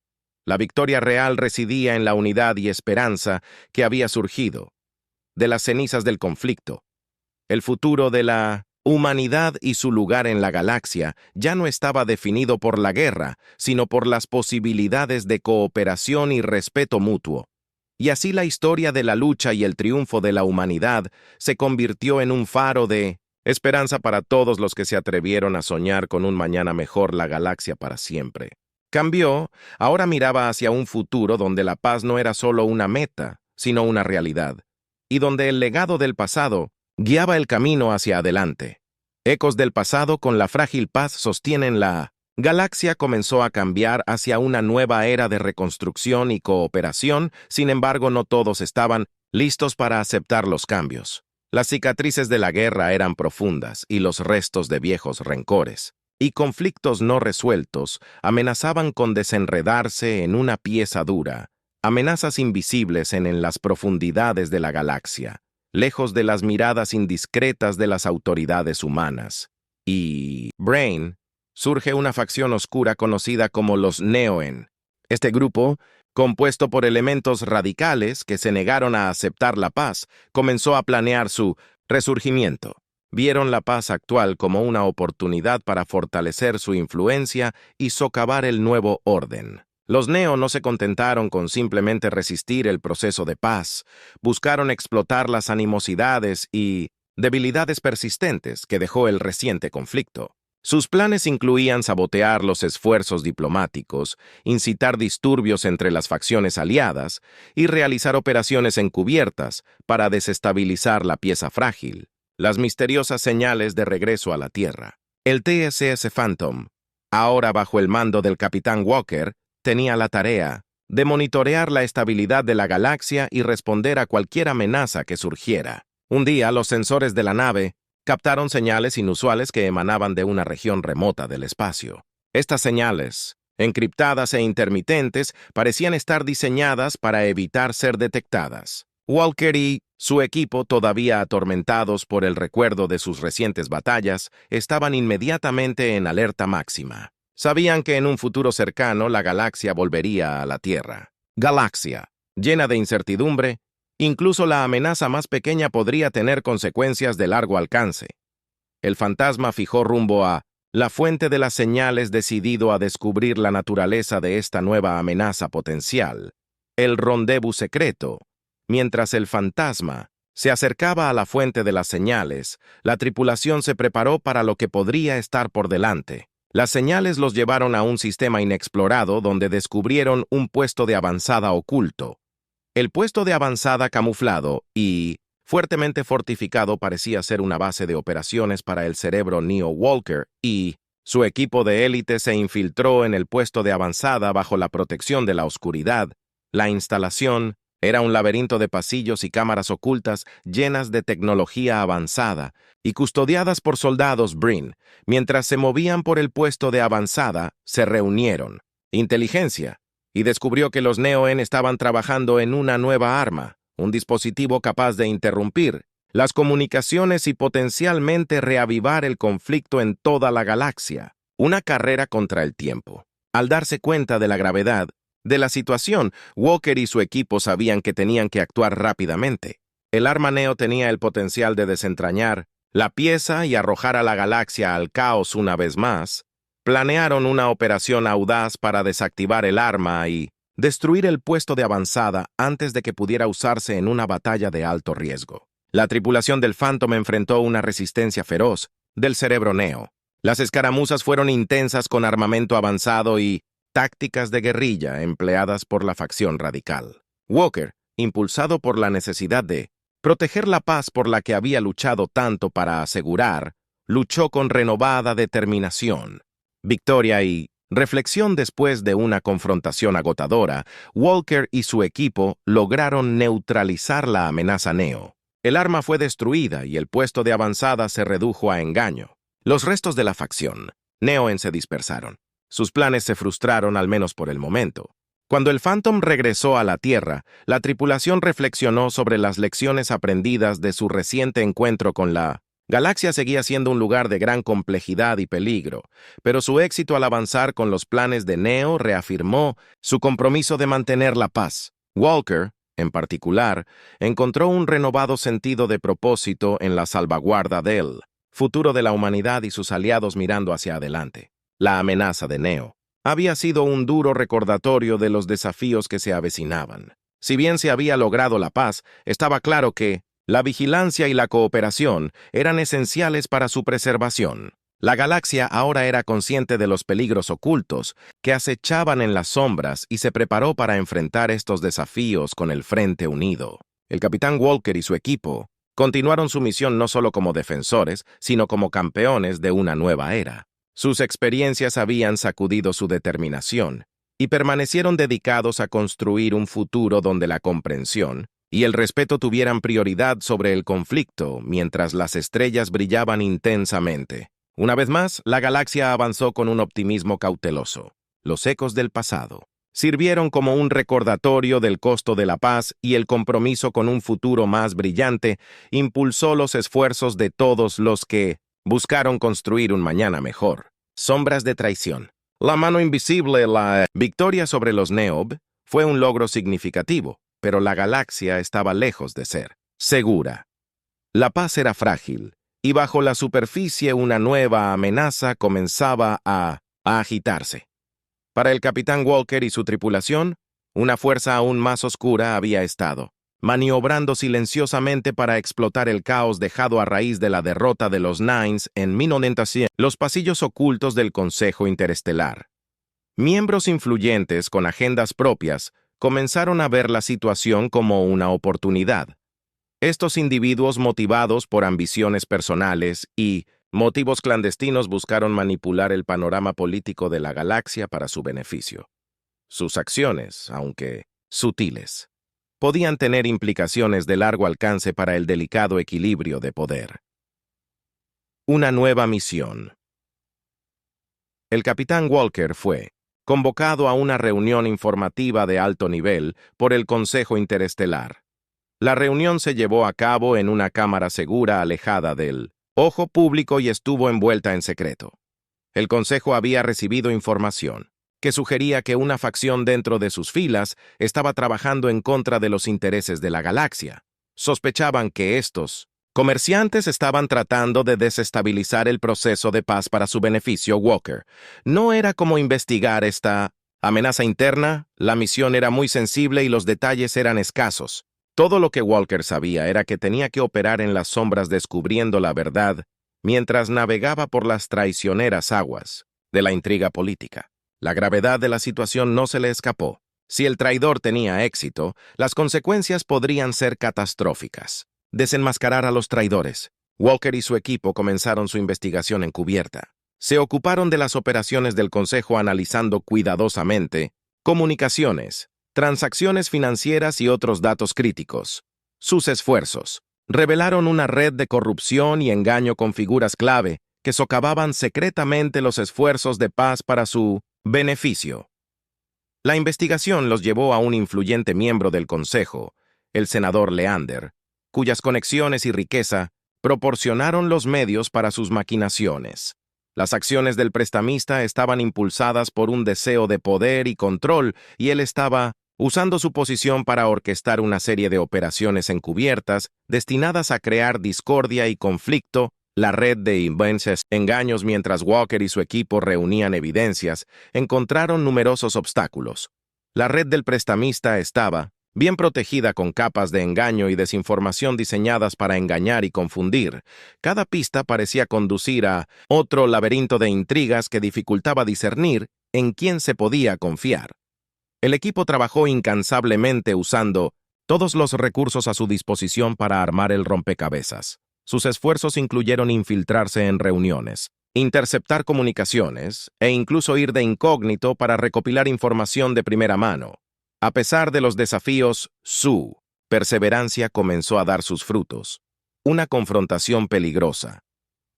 la victoria real residía en la unidad y esperanza que había surgido de las cenizas del conflicto. El futuro de la humanidad y su lugar en la galaxia ya no estaba definido por la guerra, sino por las posibilidades de cooperación y respeto mutuo. Y así la historia de la lucha y el triunfo de la humanidad se convirtió en un faro de esperanza para todos los que se atrevieron a soñar con un mañana mejor. La galaxia para siempre cambió, ahora miraba hacia un futuro donde la paz no era solo una meta, sino una realidad, y donde el legado del pasado guiaba el camino hacia adelante. Ecos del pasado con la frágil paz sostienen la galaxia. Comenzó a cambiar hacia una nueva era de reconstrucción y cooperación. Sin embargo, no todos estaban listos para aceptar los cambios. Las cicatrices de la guerra eran profundas y los restos de viejos rencores y conflictos no resueltos amenazaban con desenredarse en una pieza dura, amenazas invisibles en las profundidades de la galaxia, lejos de las miradas indiscretas de las autoridades humanas. Y Breen surge una facción oscura conocida como los Neoen. Este grupo, compuesto por elementos radicales que se negaron a aceptar la paz, comenzó a planear su resurgimiento. Vieron la paz actual como una oportunidad para fortalecer su influencia y socavar el nuevo orden. Los Neo no se contentaron con simplemente resistir el proceso de paz, buscaron explotar las animosidades y debilidades persistentes que dejó el reciente conflicto. Sus planes incluían sabotear los esfuerzos diplomáticos, incitar disturbios entre las facciones aliadas y realizar operaciones encubiertas para desestabilizar la pieza frágil, las misteriosas señales de regreso a la Tierra. El TSS Phantom, ahora bajo el mando del Capitán Walker, tenía la tarea de monitorear la estabilidad de la galaxia y responder a cualquier amenaza que surgiera. Un día, los sensores de la nave captaron señales inusuales que emanaban de una región remota del espacio. Estas señales, encriptadas e intermitentes, parecían estar diseñadas para evitar ser detectadas. Walker y su equipo, todavía atormentados por el recuerdo de sus recientes batallas, estaban inmediatamente en alerta máxima. Sabían que en un futuro cercano la galaxia volvería a la Tierra. Galaxia, llena de incertidumbre, incluso la amenaza más pequeña podría tener consecuencias de largo alcance. El fantasma fijó rumbo a la fuente de las señales, decidido a descubrir la naturaleza de esta nueva amenaza potencial, el rendezvous secreto. Mientras el fantasma se acercaba a la fuente de las señales, la tripulación se preparó para lo que podría estar por delante. Las señales los llevaron a un sistema inexplorado donde descubrieron un puesto de avanzada oculto. El puesto de avanzada camuflado y fuertemente fortificado parecía ser una base de operaciones para el cerebro Neo Walker, y su equipo de élite se infiltró en el puesto de avanzada bajo la protección de la oscuridad. La instalación era un laberinto de pasillos y cámaras ocultas llenas de tecnología avanzada y custodiadas por soldados Brin. Mientras se movían por el puesto de avanzada, se reunieron inteligencia y descubrió que los Neo-En estaban trabajando en una nueva arma, un dispositivo capaz de interrumpir las comunicaciones y potencialmente reavivar el conflicto en toda la galaxia. Una carrera contra el tiempo. Al darse cuenta de la gravedad de la situación, Walker y su equipo sabían que tenían que actuar rápidamente. El arma Neo tenía el potencial de desentrañar la pieza y arrojar a la galaxia al caos una vez más. Planearon una operación audaz para desactivar el arma y destruir el puesto de avanzada antes de que pudiera usarse en una batalla de alto riesgo. La tripulación del Phantom enfrentó una resistencia feroz del cerebro Neo. Las escaramuzas fueron intensas con armamento avanzado y tácticas de guerrilla empleadas por la facción radical. Walker, impulsado por la necesidad de proteger la paz por la que había luchado tanto para asegurar, luchó con renovada determinación. Victoria y reflexión. Después de una confrontación agotadora, Walker y su equipo lograron neutralizar la amenaza Neo. El arma fue destruida y el puesto de avanzada se redujo a engaño. Los restos de la facción Neo-En se dispersaron. Sus planes se frustraron, al menos por el momento. Cuando el Phantom regresó a la Tierra, la tripulación reflexionó sobre las lecciones aprendidas de su reciente encuentro con la galaxia. Seguía siendo un lugar de gran complejidad y peligro, pero su éxito al avanzar con los planes de Neo reafirmó su compromiso de mantener la paz. Walker, en particular, encontró un renovado sentido de propósito en la salvaguarda del futuro de la humanidad y sus aliados mirando hacia adelante. La amenaza de Neo había sido un duro recordatorio de los desafíos que se avecinaban. Si bien se había logrado la paz, estaba claro que la vigilancia y la cooperación eran esenciales para su preservación. La galaxia ahora era consciente de los peligros ocultos que acechaban en las sombras y se preparó para enfrentar estos desafíos con el frente unido. El Capitán Walker y su equipo continuaron su misión no solo como defensores, sino como campeones de una nueva era. Sus experiencias habían sacudido su determinación y permanecieron dedicados a construir un futuro donde la comprensión y el respeto tuvieran prioridad sobre el conflicto, mientras las estrellas brillaban intensamente. Una vez más, la galaxia avanzó con un optimismo cauteloso. Los ecos del pasado sirvieron como un recordatorio del costo de la paz, y el compromiso con un futuro más brillante impulsó los esfuerzos de todos los que buscaron construir un mañana mejor. Sombras de traición. La mano invisible. La victoria sobre los Neob fue un logro significativo, pero la galaxia estaba lejos de ser segura. La paz era frágil, y bajo la superficie una nueva amenaza comenzaba a agitarse. Para el capitán Walker y su tripulación, una fuerza aún más oscura había estado maniobrando silenciosamente para explotar el caos dejado a raíz de la derrota de los Nines en 1900, los pasillos ocultos del Consejo Interestelar. Miembros influyentes con agendas propias comenzaron a ver la situación como una oportunidad. Estos individuos motivados por ambiciones personales y motivos clandestinos buscaron manipular el panorama político de la galaxia para su beneficio. Sus acciones, aunque sutiles, podían tener implicaciones de largo alcance para el delicado equilibrio de poder. Una nueva misión. El capitán Walker fue convocado a una reunión informativa de alto nivel por el Consejo Interestelar. La reunión se llevó a cabo en una cámara segura alejada del ojo público y estuvo envuelta en secreto. El Consejo había recibido información que sugería que una facción dentro de sus filas estaba trabajando en contra de los intereses de la galaxia. Sospechaban que estos comerciantes estaban tratando de desestabilizar el proceso de paz para su beneficio. Walker no era como investigar esta amenaza interna, la misión era muy sensible y los detalles eran escasos. Todo lo que Walker sabía era que tenía que operar en las sombras descubriendo la verdad mientras navegaba por las traicioneras aguas de la intriga política. La gravedad de la situación no se le escapó. Si el traidor tenía éxito, las consecuencias podrían ser catastróficas. Desenmascarar a los traidores. Walker y su equipo comenzaron su investigación encubierta. Se ocuparon de las operaciones del Consejo analizando cuidadosamente comunicaciones, transacciones financieras y otros datos críticos. Sus esfuerzos revelaron una red de corrupción y engaño con figuras clave que socavaban secretamente los esfuerzos de paz para su beneficio. La investigación los llevó a un influyente miembro del Consejo, el senador Leander, cuyas conexiones y riqueza proporcionaron los medios para sus maquinaciones. Las acciones del prestamista estaban impulsadas por un deseo de poder y control, y él estaba usando su posición para orquestar una serie de operaciones encubiertas destinadas a crear discordia y conflicto. La red de engaños. Mientras Walker y su equipo reunían evidencias, encontraron numerosos obstáculos. La red del prestamista estaba bien protegida con capas de engaño y desinformación diseñadas para engañar y confundir. Cada pista parecía conducir a otro laberinto de intrigas que dificultaba discernir en quién se podía confiar. El equipo trabajó incansablemente usando todos los recursos a su disposición para armar el rompecabezas. Sus esfuerzos incluyeron infiltrarse en reuniones, interceptar comunicaciones e incluso ir de incógnito para recopilar información de primera mano. A pesar de los desafíos, su perseverancia comenzó a dar sus frutos. Una confrontación peligrosa.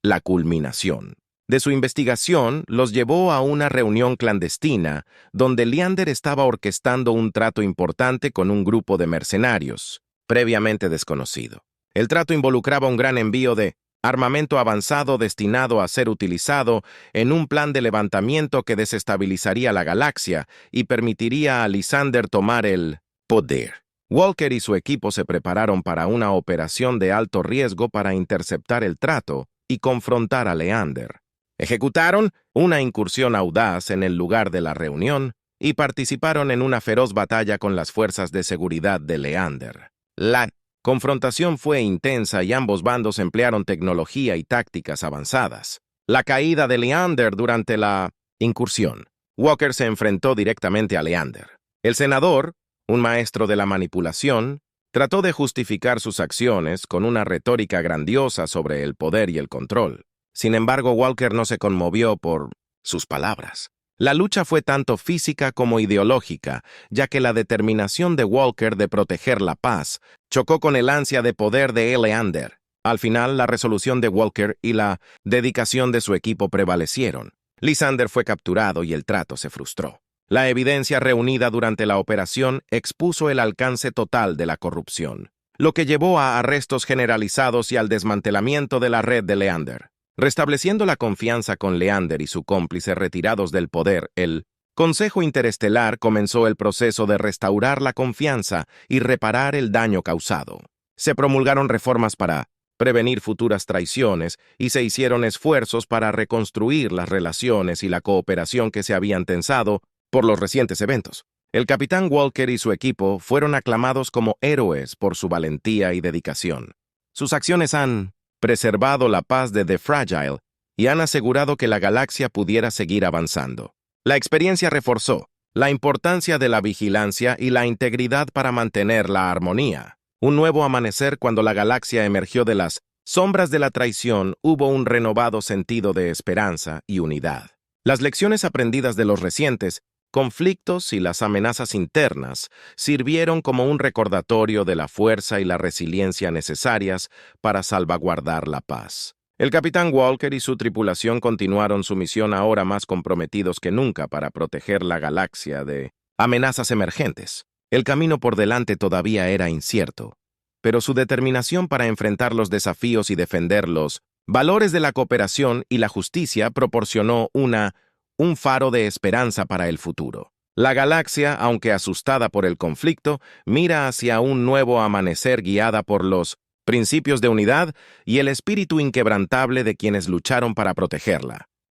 La culminación de su investigación los llevó a una reunión clandestina donde Leander estaba orquestando un trato importante con un grupo de mercenarios, previamente desconocido. El trato involucraba un gran envío de armamento avanzado destinado a ser utilizado en un plan de levantamiento que desestabilizaría la galaxia y permitiría a Lysander tomar el poder. Walker y su equipo se prepararon para una operación de alto riesgo para interceptar el trato y confrontar a Leander. Ejecutaron una incursión audaz en el lugar de la reunión y participaron en una feroz batalla con las fuerzas de seguridad de Leander. La confrontación fue intensa y ambos bandos emplearon tecnología y tácticas avanzadas. La caída de Leander durante la incursión. Walker se enfrentó directamente a Leander. El senador, un maestro de la manipulación, trató de justificar sus acciones con una retórica grandiosa sobre el poder y el control. Sin embargo, Walker no se conmovió por sus palabras. La lucha fue tanto física como ideológica, ya que la determinación de Walker de proteger la paz chocó con el ansia de poder de Leander. Al final, la resolución de Walker y la dedicación de su equipo prevalecieron. Lysander fue capturado y el trato se frustró. La evidencia reunida durante la operación expuso el alcance total de la corrupción, lo que llevó a arrestos generalizados y al desmantelamiento de la red de Leander. Restableciendo la confianza con Leander y su cómplice retirados del poder, el Consejo Interestelar comenzó el proceso de restaurar la confianza y reparar el daño causado. Se promulgaron reformas para prevenir futuras traiciones y se hicieron esfuerzos para reconstruir las relaciones y la cooperación que se habían tensado por los recientes eventos. El capitán Walker y su equipo fueron aclamados como héroes por su valentía y dedicación. Sus acciones han preservado la paz de The Fragile y han asegurado que la galaxia pudiera seguir avanzando. La experiencia reforzó la importancia de la vigilancia y la integridad para mantener la armonía. Un nuevo amanecer cuando la galaxia emergió de las sombras de la traición, hubo un renovado sentido de esperanza y unidad. Las lecciones aprendidas de los recientes conflictos y las amenazas internas sirvieron como un recordatorio de la fuerza y la resiliencia necesarias para salvaguardar la paz. El capitán Walker y su tripulación continuaron su misión ahora más comprometidos que nunca para proteger la galaxia de amenazas emergentes. El camino por delante todavía era incierto, pero su determinación para enfrentar los desafíos y defender los valores de la cooperación y la justicia proporcionó un faro de esperanza para el futuro. La galaxia, aunque asustada por el conflicto, mira hacia un nuevo amanecer guiada por los principios de unidad y el espíritu inquebrantable de quienes lucharon para protegerla.